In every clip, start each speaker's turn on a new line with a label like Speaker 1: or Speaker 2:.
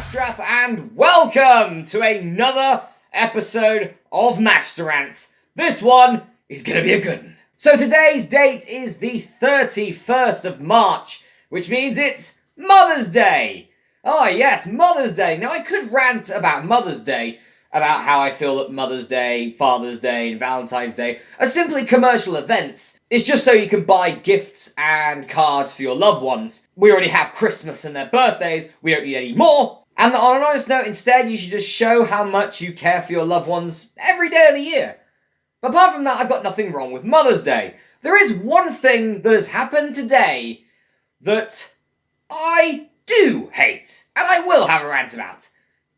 Speaker 1: Masterath, and welcome to another episode of Masterrants. This one is going to be a good one. So today's date is the 31st of March, which means it's Mother's Day. Oh yes, Mother's Day. Now I could rant about Mother's Day, about how I feel that Mother's Day, Father's Day, and Valentine's Day are simply commercial events. It's just so you can buy gifts and cards for your loved ones. We already have Christmas and their birthdays, we don't need any more. And on an honest note, instead, you should just show how much you care for your loved ones every day of the year. But apart from that, I've got nothing wrong with Mother's Day. There is one thing that has happened today that I do hate, and I will have a rant about.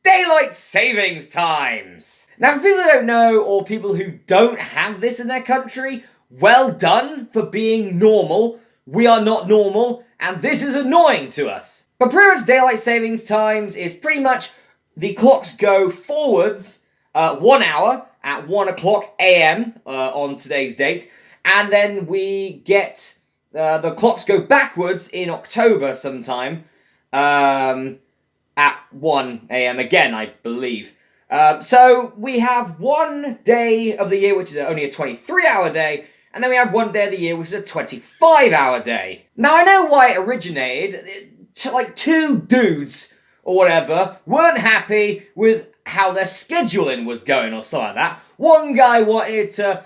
Speaker 1: Daylight savings times! Now, for people who don't know, or people who don't have this in their country, well done for being normal. We are not normal, and this is annoying to us. But pretty much daylight savings times is pretty much the clocks go forwards 1 hour at 1 o'clock AM on today's date, and then we get the clocks go backwards in October sometime. At 1 AM again, I believe. So we have one day of the year which is only a 23-hour day, and then we have one day of the year which is a 25-hour day. Now I know why it originated. Like two dudes or whatever weren't happy with how their scheduling was going or something like that. One guy wanted to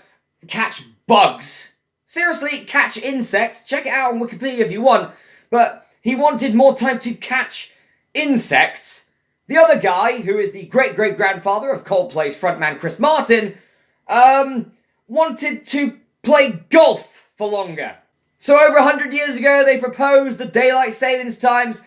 Speaker 1: catch bugs. Seriously, catch insects. Check it out on Wikipedia if you want. But he wanted more time to catch insects. The other guy, who is the great-great-grandfather of Coldplay's frontman Chris Martin, wanted to play golf for longer. So over 100 years ago, they proposed the daylight savings times,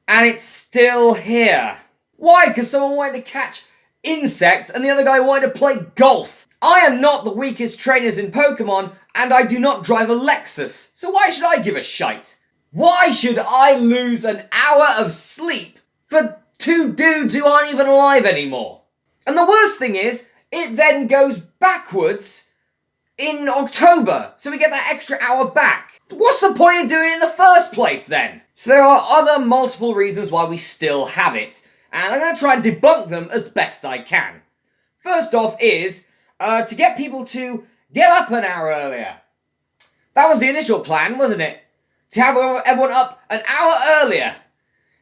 Speaker 1: and it's still here. Why? Because someone wanted to catch insects, and the other guy wanted to play golf. I am not the weakest trainers in Pokemon, and I do not drive a Lexus, so why should I give a shite? Why should I lose an hour of sleep for two dudes who aren't even alive anymore? And the worst thing is, it then goes backwards in October, so we get that extra hour back. What's the point of doing it in the first place then? So there are other multiple reasons why we still have it, and I'm going to try and debunk them as best I can. First off is to get people to get up an hour earlier. That was the initial plan, wasn't it? To have everyone up an hour earlier.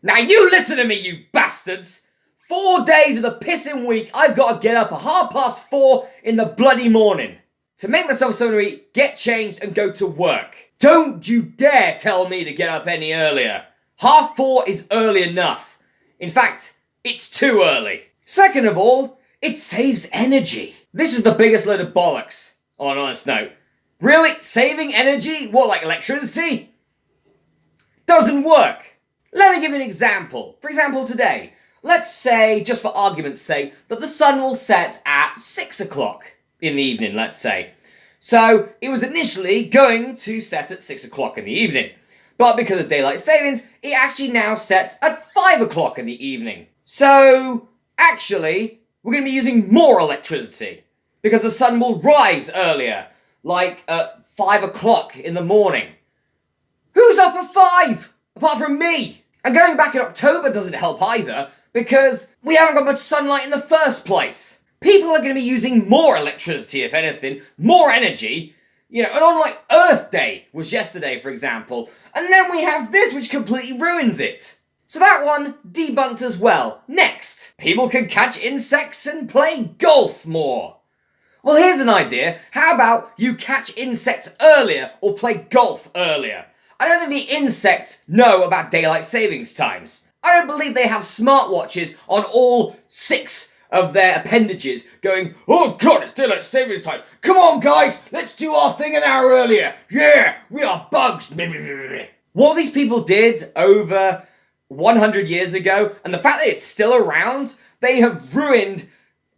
Speaker 1: Now you listen to me, you bastards! 4 days of the pissing week, I've got to get up at 4:30 in the bloody morning to make myself something to eat, get changed, and go to work. Don't you dare tell me to get up any earlier. 4:30 is early enough. In fact, it's too early. Second of all, it saves energy. This is the biggest load of bollocks, on an honest note. Really? Saving energy? What, like electricity? Doesn't work. Let me give you an example. For example, today, let's say, just for argument's sake, that the sun will set at 6 o'clock in the evening, let's say. So, it was initially going to set at 6 o'clock in the evening. But because of daylight savings, it actually now sets at 5 o'clock in the evening. So, actually, we're going to be using more electricity. Because the sun will rise earlier, like at 5 o'clock in the morning. Who's up at 5? Apart from me! And going back in October doesn't help either, because we haven't got much sunlight in the first place. People are going to be using more electricity, if anything, more energy. You know, and on like Earth Day was yesterday, for example. And then we have this, which completely ruins it. So that one debunked as well. Next, people can catch insects and play golf more. Well, here's an idea. How about you catch insects earlier or play golf earlier? I don't think the insects know about daylight savings times. I don't believe they have smartwatches on all 6 of their appendages going, oh god, it's daylight savings times. Come on guys, let's do our thing an hour earlier. Yeah, we are bugs. What these people did over 100 years ago, and the fact that it's still around, they have ruined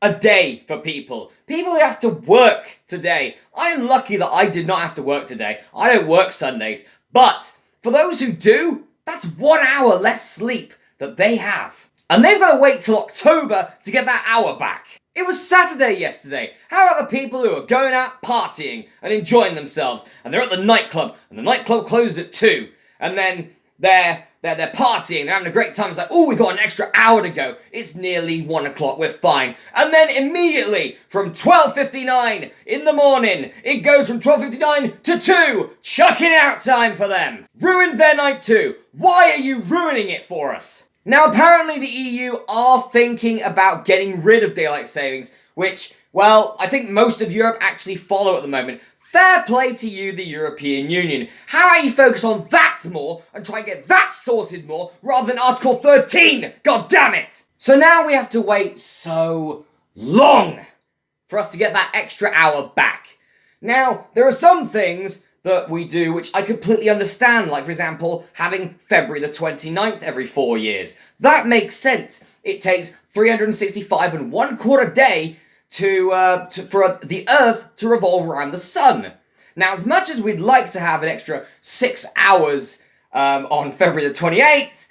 Speaker 1: a day for people. People who have to work today. I am lucky that I did not have to work today. I don't work Sundays. But for those who do, that's 1 hour less sleep that they have. And they've got to wait till October to get that hour back. It was Saturday yesterday. How about the people who are going out partying and enjoying themselves, and they're at the nightclub, and the nightclub closes at 2, and then they're They're partying, they're having a great time. It's like, oh, we've got an extra hour to go. It's nearly 1 o'clock, we're fine. And then immediately, from 12:59 in the morning, it goes from 12:59 to 2. Chucking out time for them. Ruins their night too. Why are you ruining it for us? Now, apparently the EU are thinking about getting rid of daylight savings, which, well, I think most of Europe actually follow at the moment. Fair play to you, the European Union. How about you focus on that more and try and get that sorted more rather than Article 13? God damn it! So now we have to wait so long for us to get that extra hour back. Now, there are some things that we do which I completely understand, like, for example, having February the 29th every 4 years. That makes sense. It takes 365 and 1/4 day for the Earth to revolve around the Sun. Now, as much as we'd like to have an extra 6 hours on February the 28th,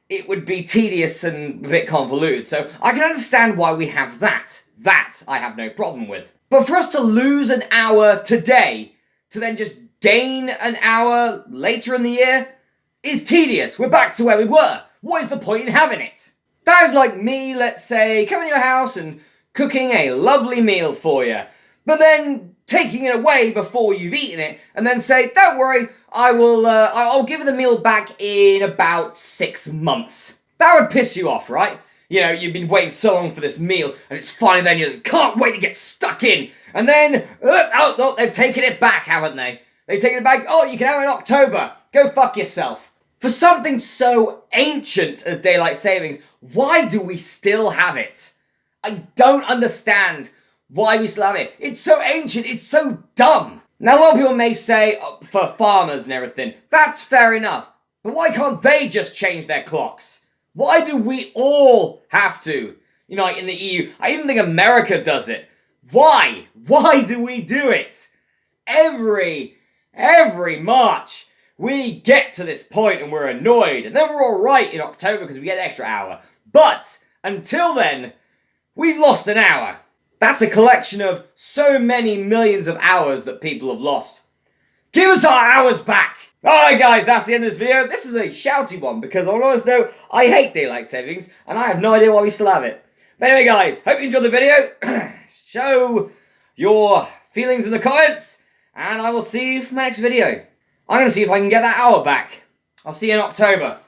Speaker 1: it would be tedious and a bit convoluted, so I can understand why we have that. That I have no problem with. But for us to lose an hour today, to then just gain an hour later in the year, is tedious. We're back to where we were. What is the point in having it? That is like me, let's say, coming to your house and cooking a lovely meal for you, but then taking it away before you've eaten it, and then say, don't worry, I'll give the meal back in about 6 months. That would piss you off, right? You know, you've been waiting so long for this meal, and it's finally then you can't wait to get stuck in, and then, oh, they've taken it back, haven't they? They've taken it back, oh, you can have it in October. Go fuck yourself. For something so ancient as daylight savings, why do we still have it? I don't understand why we still have it. It's so ancient, it's so dumb. Now, a lot of people may say, for farmers and everything, that's fair enough. But why can't they just change their clocks? Why do we all have to? You know, like in the EU, I even think America does it. Why? Why do we do it? Every March, we get to this point and we're annoyed. And then we're alright in October because we get an extra hour. But, until then, we've lost an hour. That's a collection of so many millions of hours that people have lost. Give us our hours back! Alright guys, that's the end of this video. This is a shouty one because on honest note, I hate daylight savings and I have no idea why we still have it. But anyway guys, hope you enjoyed the video. Show your feelings in the comments and I will see you for my next video. I'm going to see if I can get that hour back. I'll see you in October.